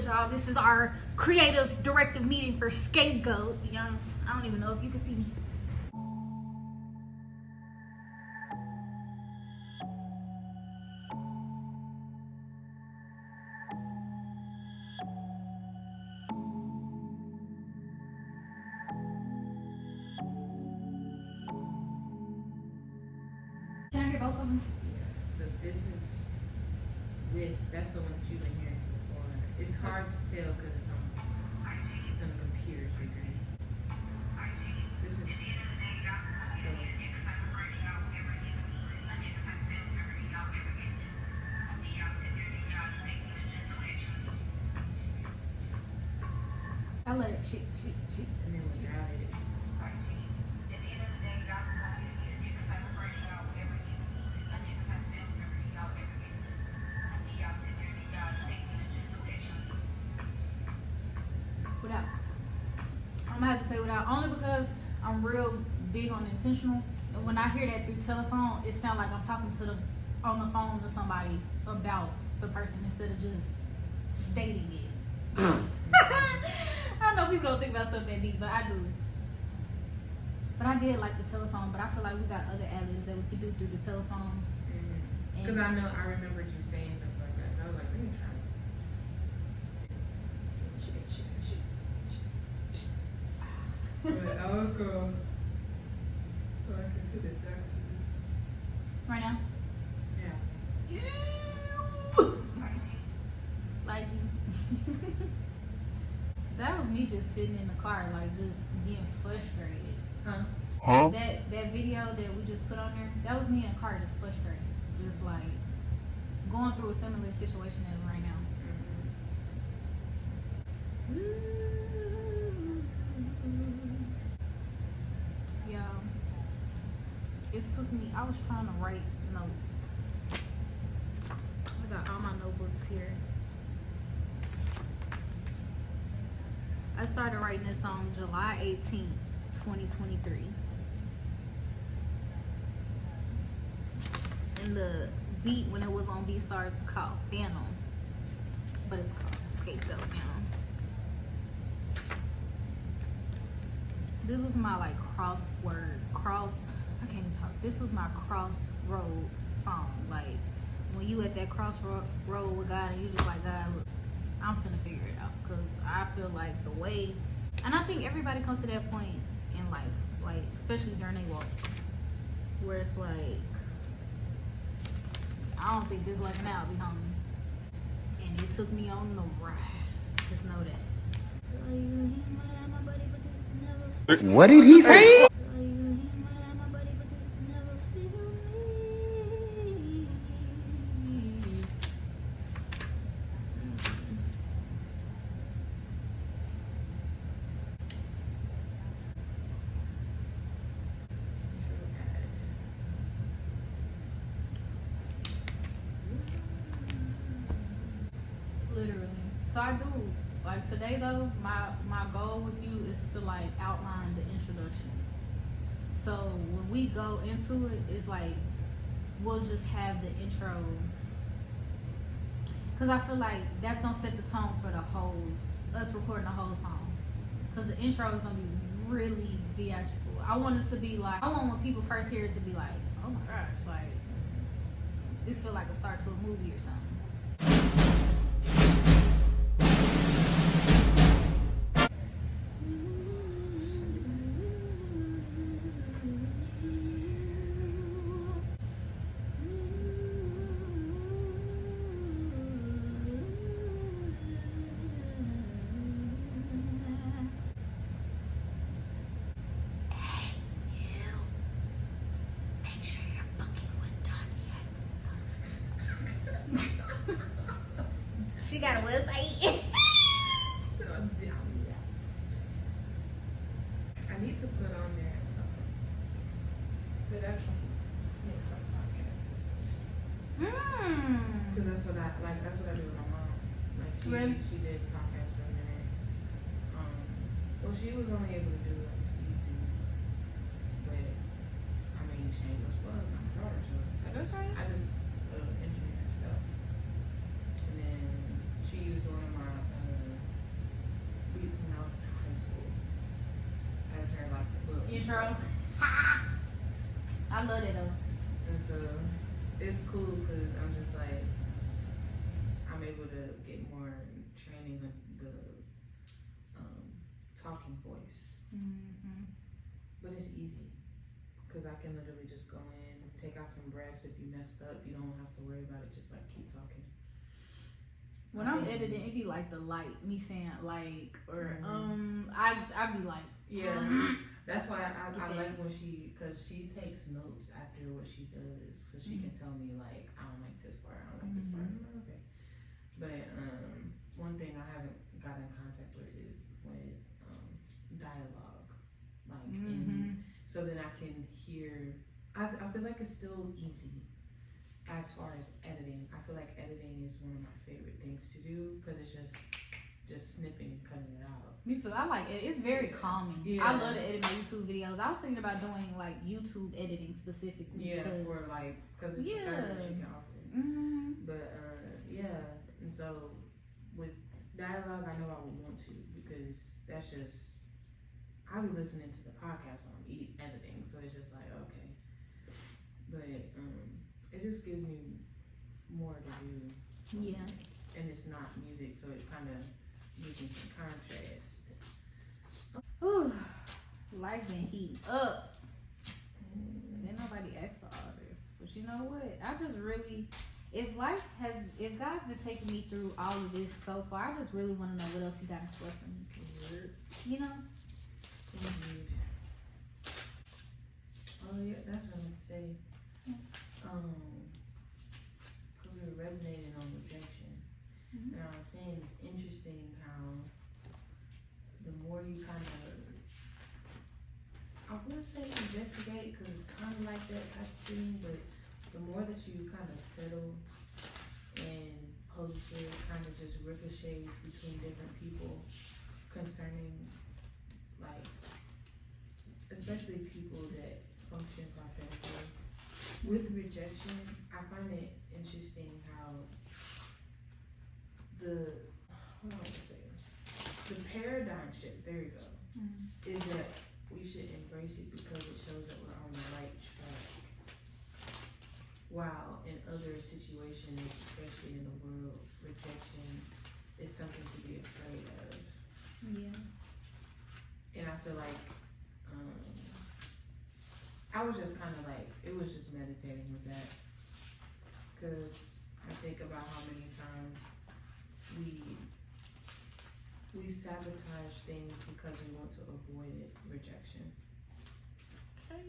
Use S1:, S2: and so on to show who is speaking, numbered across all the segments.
S1: y'all. This is our creative directive meeting for Scapegoat. Y'all, I don't even know if you can see me. Can I hear both of them?
S2: Yeah, so this is that's the one that you've been hearing so far. It's hard to tell because it's on the computer speaker. This is so.
S1: I let it. She.
S2: And then without it.
S1: Without. I'm gonna have to say without, only because I'm real big on intentional, and when I hear that through telephone, it sounds like I'm talking to on the phone to somebody about the person instead of just stating it. I know people don't think about stuff that deep, but I do. But I did like the telephone, but I feel like we got other outlets that we could do through the telephone.
S2: Because I remembered you saying something like that, so I was like, let me try. But I was going so I can see the doctor.
S1: Right now?
S2: Yeah.
S1: Like you. That was me just sitting in the car, like just getting frustrated.
S2: Huh?
S1: That video that we just put on there, that was me in the car just frustrated. Just like going through a similar situation as right now. Yeah. It took me, I was trying to write notes. I got all my notebooks here. I started writing this on July 18th, 2023. And the beat, when it was on BeatStars, it's called Fathom. But it's called Scapegoat now. This was my like I can't even talk. This was my crossroads song. Like when you at that crossroad with God and you just like, God, look, I'm finna figure it out. Cause I feel like the way, and I think everybody comes to that point in life, like especially during their walk, where it's like, I don't think this working out, be homie. And it took me on the ride. Just know that.
S3: What did he say?
S1: Literally. So I do. Like today though, my goal with you is to like outline the introduction. So when we go into it, it's like we'll just have the intro. Cause I feel like that's gonna set the tone for us recording the whole song. Cause the intro is gonna be really theatrical. I want it to be like, I want when people first hear it to be like, oh my gosh, like this feel like a start to a movie or something. She got a website.
S2: I need to put on there that actual next podcast this week. Because that's what I do with my mom. Like she did podcast for a minute. Well, she was only able to do like a season, but I mean, shameless plug, I'm a daughter, so I just engineer stuff. And then she used one of my
S1: intro. I love it though.
S2: And so it's cool because I'm just like, I'm able to get more training the talking voice.
S1: Mm-hmm.
S2: But it's easy because I can literally just go in, take out some breaths. If you messed up, you don't have to worry about it. Just like keep talking.
S1: When I'm editing, it be like the light, me saying like, or I be like,
S2: yeah. That's why I like when cause she takes notes after what she does, so she can tell me like, I don't like this part, I don't like this part. I'm like, okay. But one thing I haven't got in contact with is with dialogue, like, so then I can hear. I feel like it's still easy as far as editing. I feel like editing is one of my favorite things to do because it's just snipping and cutting it out.
S1: Me too. I like it. It's very calming. Yeah. I love to edit my YouTube videos. I was thinking about doing like YouTube editing specifically.
S2: Yeah, or like because it's a service you can offer. But yeah, and so with dialogue, I know I would want to because that's just I'll be listening to the podcast while I'm editing, so it's just like okay, but it just gives me more to do.
S1: Yeah,
S2: and it's not music, so it kind of gives me some contrast.
S1: Ooh, life been heating up. Then nobody asked for all this, but you know what? I just really, if God's been taking me through all of this so far, I just really want to know what else He got in store for me. You know?
S2: Indeed. Oh yeah, that's what I meant to say. Because we were resonating on rejection, and I was saying it's interesting how the more you kind of, I wouldn't say investigate because it's kind of like that type of thing, but the more that you kind of settle and post it, kind of just ricochets between different people concerning, like, especially people that function prophetically. With rejection, I find it interesting how the paradigm shift, there you go, is that we should embrace it because it shows that we're on the right track. While in other situations, especially in the world, rejection is something to be afraid of.
S1: Yeah.
S2: And I feel like I was just kind of like, it was just meditating with that. Because I think about how many times we sabotage things because we want to avoid it, rejection.
S1: Okay.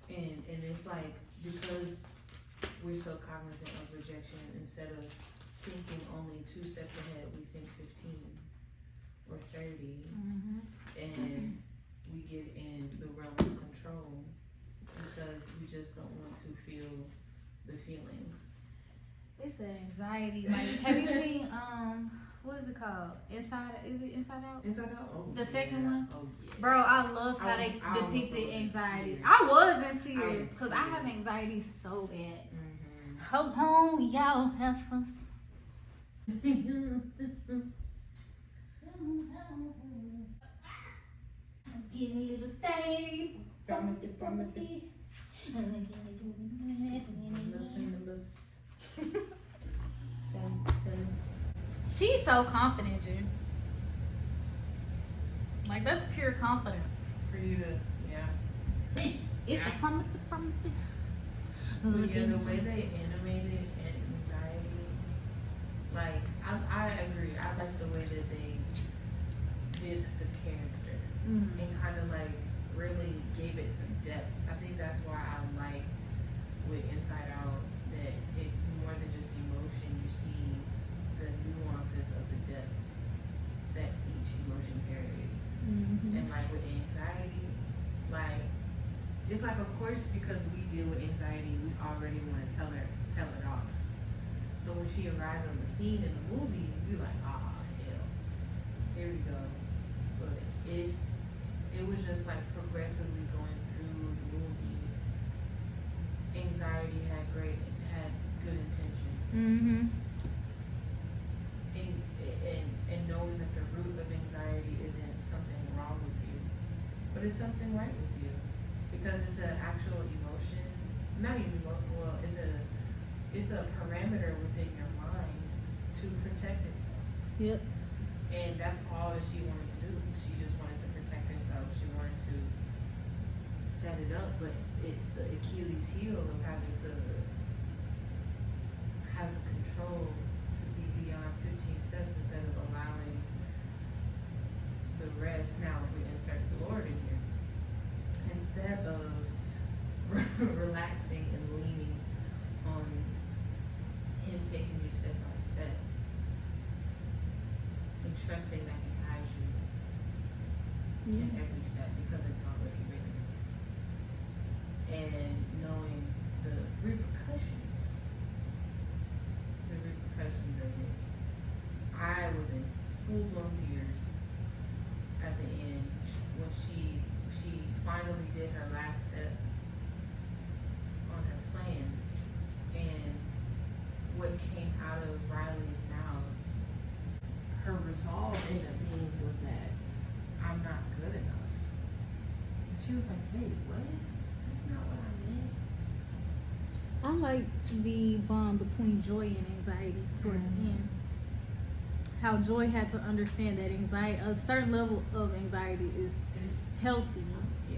S2: And it's like, because we're so cognizant of rejection, instead of thinking only 2 steps ahead, we think 15 or 30. And we get in the realm of control because we just don't want to feel the feelings.
S1: It's that anxiety. Like, have you seen what is it called? Inside? Is it Inside Out?
S2: Inside Out. Oh,
S1: the second one.
S2: Oh yeah.
S1: Bro, I love how they depicted anxiety. I was in tears because I have anxiety so bad. Hold on, y'all heifers. I'm getting a little thirsty. She's so confident, Jen. Like, that's pure confidence.
S2: For you to, yeah.
S1: It's the promise.
S2: But yeah, the way they animated anxiety, like, I agree. I like the way that they did the character and kind of like really gave it some depth. I think that's why I like with Inside Out that it's more than just emotion. You see the nuances of the depth that each emotion carries. And like with anxiety, like it's like, of course, because we deal with anxiety, we already want to tell it off. So when she arrived on the scene in the movie, we like, ah, hell, here we go. But it was just like progressively going through the movie. Anxiety had good intentions. And knowing that the root of anxiety isn't something wrong with you, but is something right with you? Because it's an actual emotion, not even emotion. Well, it's a parameter within your mind to protect itself.
S1: Yep.
S2: And that's all that she wanted to do. She just wanted to protect herself. She wanted to set it up, but it's the Achilles heel of having to have the control to be beyond 15 steps instead of allowing the rest. Now we insert the Lord in here. Instead of relaxing and leaning on Him taking you step by step and trusting that He has you in every step because it's already written. And knowing the repercussions of it. I was in full-blown tears at the end when she finally did her last step on her plan, and what came out of Riley's mouth, her resolve ended up being was that I'm not good enough. And she was like, wait, what? That's not what I meant.
S1: I like the bond between joy and anxiety toward the end. How joy had to understand that anxiety, a certain level of anxiety is healthy.
S2: Yeah.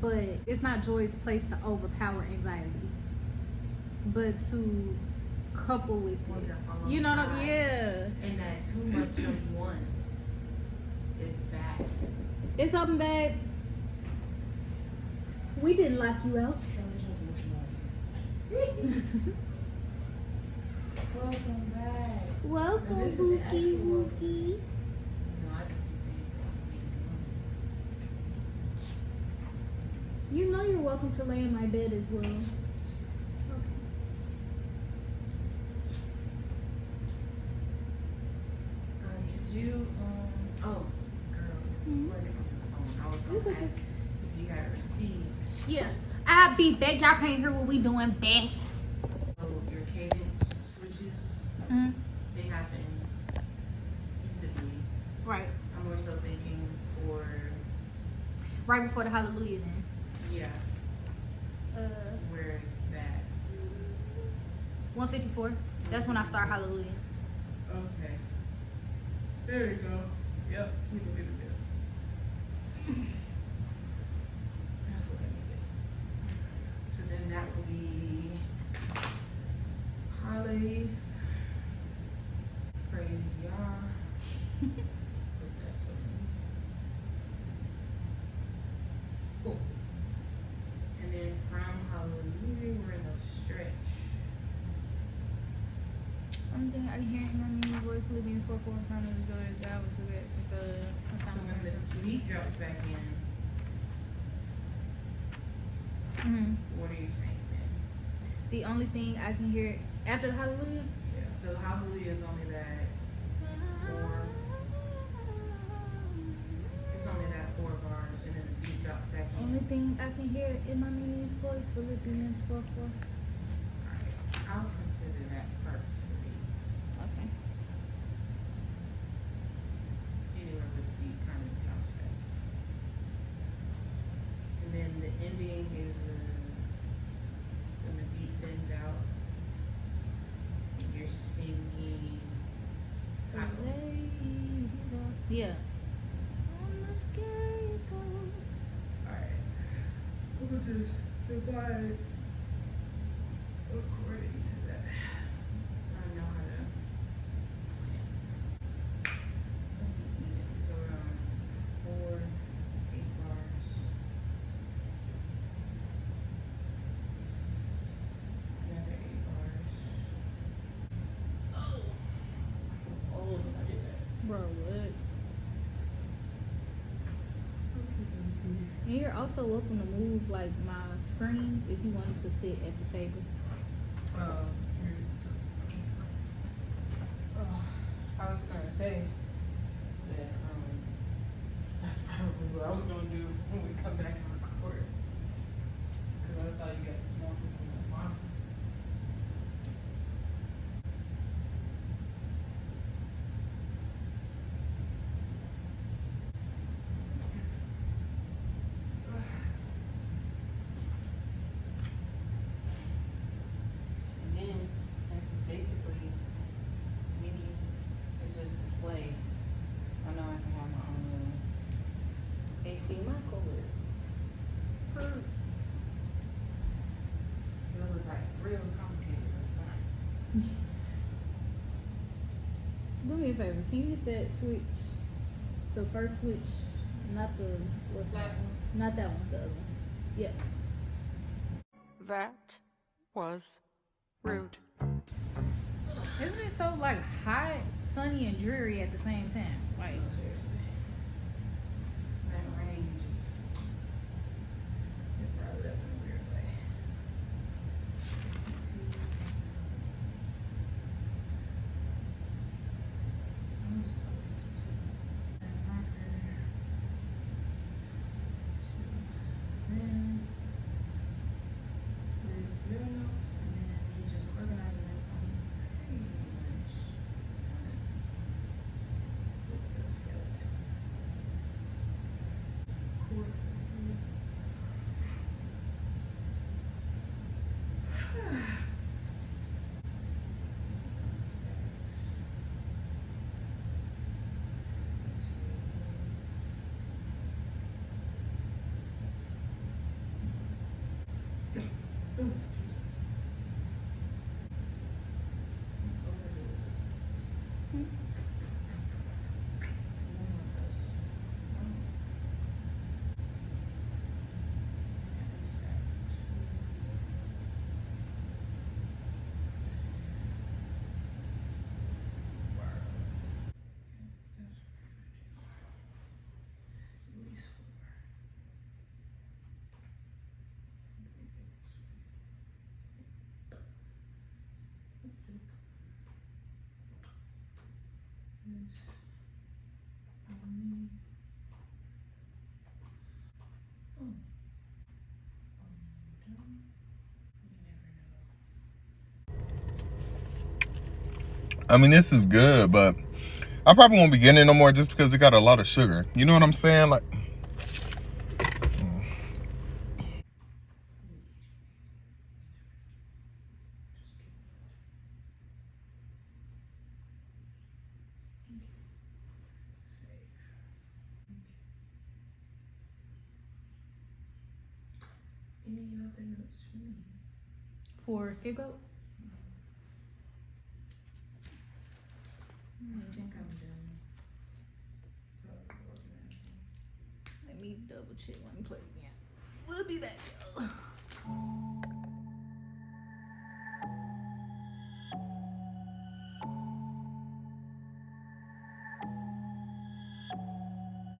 S1: But it's not joy's place to overpower anxiety, but to couple with it. You know what I mean? Yeah.
S2: And that too much of one is bad.
S1: It's something bad. We didn't lock you out.
S2: Welcome back.
S1: Welcome,
S2: This is
S1: Bookie
S2: actual-
S1: Wookie.
S2: No, I think you said
S1: You know you're welcome to lay in my bed as well. Okay.
S2: did you, oh, girl,
S1: Mhm.
S2: where did my phone? I was
S1: It's
S2: gonna
S1: okay.
S2: ask if you had received
S1: Yeah. I'll be back. Y'all can't hear what we doing back.
S2: your cadence switches.
S1: Mm-hmm.
S2: They happen evenly.
S1: Right.
S2: I'm more so thinking for,
S1: Right before the hallelujah then.
S2: yeah, where is that?
S1: 154. That's when I start hallelujah.
S2: Okay. There you go. Yep, we can do it. That's what I needed. So then that will be Holly's Praise Yah. What's that something? Cool. And then from Hallelujah, we're in a stretch.
S1: Only thing I can hear in my meaning voice, Philippians 4:4, trying to enjoy as God was with it.
S2: So when the beat drops back in, what are you saying then?
S1: The only thing I can hear after the hallelujah,
S2: Yeah. So Hallelujah is only that 4. It's only that 4 bars, and then the beat drops back in.
S1: only thing I can hear in my meaning's voice, Philippians 4:4.
S2: Alright, I'll consider that part 3.
S1: Okay.
S2: Anywhere where the beat kind of drops back. And then the ending is when the beat thins out. And you're singing title.
S1: Yeah. On the scapegoat.
S2: Alright. We'll just divide according to that. I know how to plan. Let's be even. So 4, 8 bars. Another 8 bars. Oh, I feel old when I did that.
S1: Bro, what? And you're also welcome to move like my screens if you wanted to sit at the table.
S2: I was gonna say that that's probably what I was gonna do when we come back and record. Cause that's how you get multiple monitors.
S1: me a favor. Can you hit that switch? The first switch, not the what's that one? Not that one. The other one. Yeah.
S4: That was rude.
S1: Isn't it so like hot, sunny, and dreary at the same time? Like
S2: Seriously. That rain just it brought it up in a weird way. I'm just gonna get to that marker. Then with your notes, and then you just organize the next one pretty much with the skeleton. Cool.
S5: I mean, this is good, but I probably won't be getting it no more just because it got a lot of sugar. You know what I'm saying? Like,
S2: Any other notes for me?
S1: for Scapegoat.
S2: I think I'm done. Probably organizing.
S1: Let me double check. Let me play again. We'll be back, y'all.